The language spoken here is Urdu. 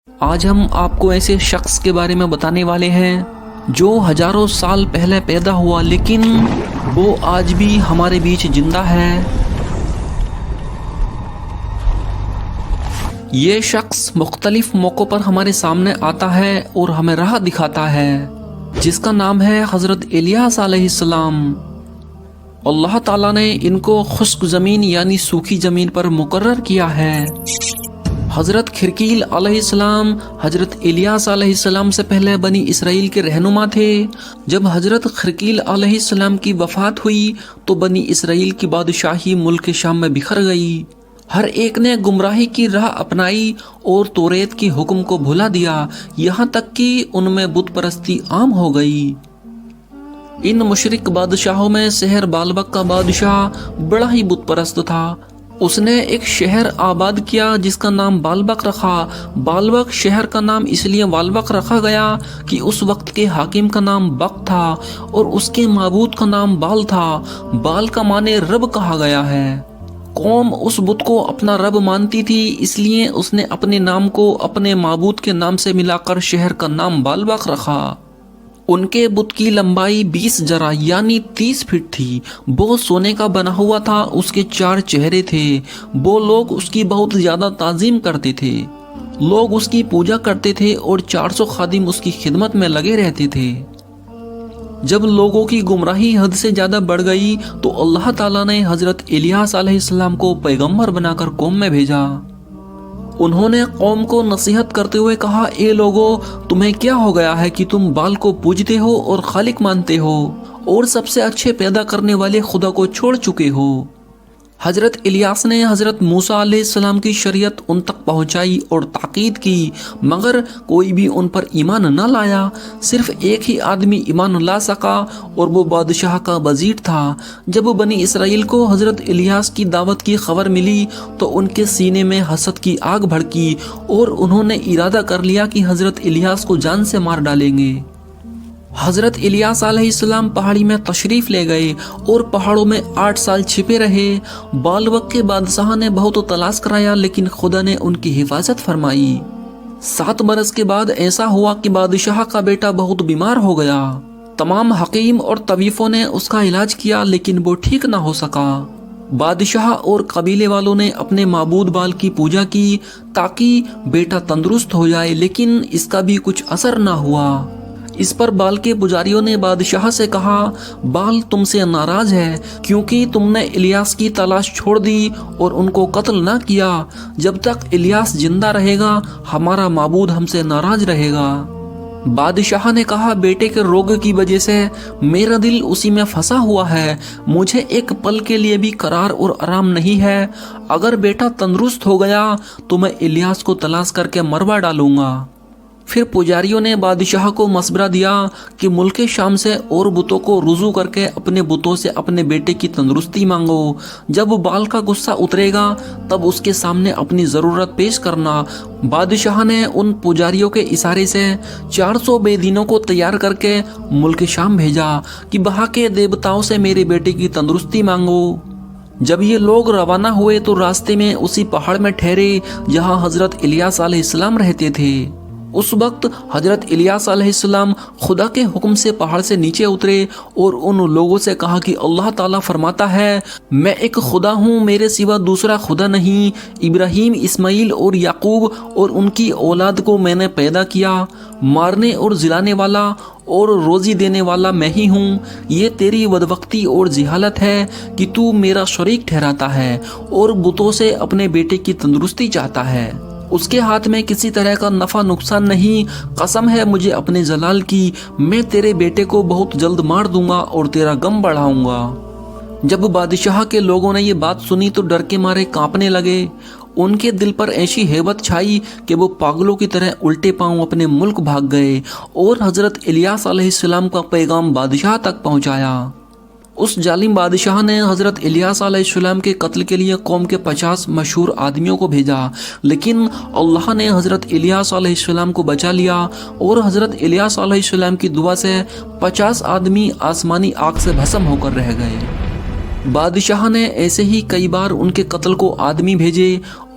آج ہم آپ کو ایسے شخص کے بارے میں بتانے والے ہیں جو ہزاروں سال پہلے پیدا ہوا لیکن وہ آج بھی ہمارے بیچ زندہ ہے۔ یہ شخص مختلف موقعوں پر ہمارے سامنے آتا ہے اور ہمیں راہ دکھاتا ہے، جس کا نام ہے حضرت الیاس علیہ السلام۔ اللہ تعالیٰ نے ان کو خشک زمین یعنی سوکھی زمین پر مقرر کیا ہے۔ حضرت خرقیل علیہ السلام حضرت الیاس علیہ السلام سے پہلے بنی اسرائیل کے رہنما تھے۔ جب حضرت خرقیل علیہ السلام کی وفات ہوئی تو بنی اسرائیل کی بادشاہی ملک شام میں بکھر گئی۔ ہر ایک نے گمراہی کی راہ اپنائی اور توریت کی حکم کو بھلا دیا، یہاں تک کہ ان میں بت پرستی عام ہو گئی۔ ان مشرک بادشاہوں میں سحر بالبک کا بادشاہ بڑا ہی بت پرست تھا۔ اس نے ایک شہر آباد کیا جس کا نام بالبک رکھا۔ بالبک شہر کا نام اس لیے بالبک رکھا گیا کہ اس وقت کے حاکم کا نام بک تھا اور اس کے معبود کا نام بال تھا۔ بال کا معنی رب کہا گیا ہے۔ قوم اس بت کو اپنا رب مانتی تھی، اس لیے اس نے اپنے نام کو اپنے معبود کے نام سے ملا کر شہر کا نام بالبک رکھا۔ ان کے بت کی لمبائی 20 ذرا یعنی 30 فٹ تھی۔ وہ سونے کا بنا ہوا تھا، اس کے 4 چہرے تھے۔ وہ لوگ اس کی بہت زیادہ تعظیم کرتے تھے۔ لوگ اس کی پوجا کرتے تھے اور 400 خادم اس کی خدمت میں لگے رہتے تھے۔ جب لوگوں کی گمراہی حد سے زیادہ بڑھ گئی تو اللہ تعالیٰ نے حضرت الیاس علیہ السلام کو پیغمبر بنا کر قوم میں بھیجا۔ انہوں نے قوم کو نصیحت کرتے ہوئے کہا، اے لوگو، تمہیں کیا ہو گیا ہے کہ تم بال کو پوجتے ہو اور خالق مانتے ہو اور سب سے اچھے پیدا کرنے والے خدا کو چھوڑ چکے ہو۔ حضرت الیاس نے حضرت موسیٰ علیہ السلام کی شریعت ان تک پہنچائی اور تاکید کی، مگر کوئی بھی ان پر ایمان نہ لایا۔ صرف ایک ہی آدمی ایمان لا سکا اور وہ بادشاہ کا وزیر تھا۔ جب بنی اسرائیل کو حضرت الیاس کی دعوت کی خبر ملی تو ان کے سینے میں حسد کی آگ بھڑکی اور انہوں نے ارادہ کر لیا کہ حضرت الیاس کو جان سے مار ڈالیں گے۔ حضرت الیاس علیہ السلام پہاڑی میں تشریف لے گئے اور پہاڑوں میں 8 سال چھپے رہے۔ بالبک کے بادشاہ نے بہت تلاش کرایا لیکن خدا نے ان کی حفاظت فرمائی۔ 7 برس کے بعد ایسا ہوا کہ بادشاہ کا بیٹا بہت بیمار ہو گیا۔ تمام حکیم اور طبیبوں نے اس کا علاج کیا لیکن وہ ٹھیک نہ ہو سکا۔ بادشاہ اور قبیلے والوں نے اپنے معبود بال کی پوجا کی تاکہ بیٹا تندرست ہو جائے، لیکن اس کا بھی کچھ اثر نہ ہوا۔ اس پر بال کے پجاریوں نے بادشاہ سے کہا، بال تم سے ناراض ہے کیونکہ تم نے الیاس کی تلاش چھوڑ دی اور ان کو قتل نہ کیا۔ جب تک الیاس زندہ رہے گا ہمارا معبود ہم سے ناراض رہے گا۔ بادشاہ نے کہا، بیٹے کے روگ کی وجہ سے میرا دل اسی میں پھنسا ہوا ہے، مجھے ایک پل کے لیے بھی قرار اور آرام نہیں ہے۔ اگر بیٹا تندرست ہو گیا تو میں الیاس کو تلاش کر کے مروا ڈالوں گا۔ پھر پجاریوں نے بادشاہ کو مشورہ دیا کہ ملک شام سے اور بتوں کو رجوع کر کے اپنے بتوں سے اپنے بیٹے کی تندرستی مانگو۔ جب بال کا غصہ اترے گا تب اس کے سامنے اپنی ضرورت پیش کرنا۔ بادشاہ نے ان پجاریوں کے اشارے سے 400 بے دینوں کو تیار کر کے ملک شام بھیجا کہ وہاں کے دیوتاؤں سے میرے بیٹے کی تندرستی مانگو۔ جب یہ لوگ روانہ ہوئے تو راستے میں اسی پہاڑ میں ٹھہرے جہاں حضرت الیاس علیہ السلام رہتے تھے۔ اس وقت حضرت الیاس علیہ السلام خدا کے حکم سے پہاڑ سے نیچے اترے اور ان لوگوں سے کہا کہ اللہ تعالیٰ فرماتا ہے، میں ایک خدا ہوں، میرے سوا دوسرا خدا نہیں۔ ابراہیم، اسماعیل اور یعقوب اور ان کی اولاد کو میں نے پیدا کیا۔ مارنے اور جلانے والا اور روزی دینے والا میں ہی ہوں۔ یہ تیری بدبختی اور جہالت ہے کہ تو میرا شریک ٹھہراتا ہے اور بتوں سے اپنے بیٹے کی تندرستی چاہتا ہے۔ اس کے ہاتھ میں کسی طرح کا نفع نقصان نہیں۔ قسم ہے مجھے اپنے جلال کی، میں تیرے بیٹے کو بہت جلد مار دوں گا اور تیرا غم بڑھاؤں گا۔ جب بادشاہ کے لوگوں نے یہ بات سنی تو ڈر کے مارے کانپنے لگے۔ ان کے دل پر ایسی ہیبت چھائی کہ وہ پاگلوں کی طرح الٹے پاؤں اپنے ملک بھاگ گئے اور حضرت الیاس علیہ السلام کا پیغام بادشاہ تک پہنچایا۔ اس ظالم بادشاہ نے حضرت الیاس علیہ السلام کے قتل کے لیے قوم کے 50 مشہور آدمیوں کو بھیجا، لیکن اللہ نے حضرت الیاس علیہ السلام کو بچا لیا اور حضرت الیاس علیہ السلام کی دعا سے 50 آدمی آسمانی آگ سے بھسم ہو کر رہ گئے۔ بادشاہ نے ایسے ہی کئی بار ان کے قتل کو آدمی بھیجے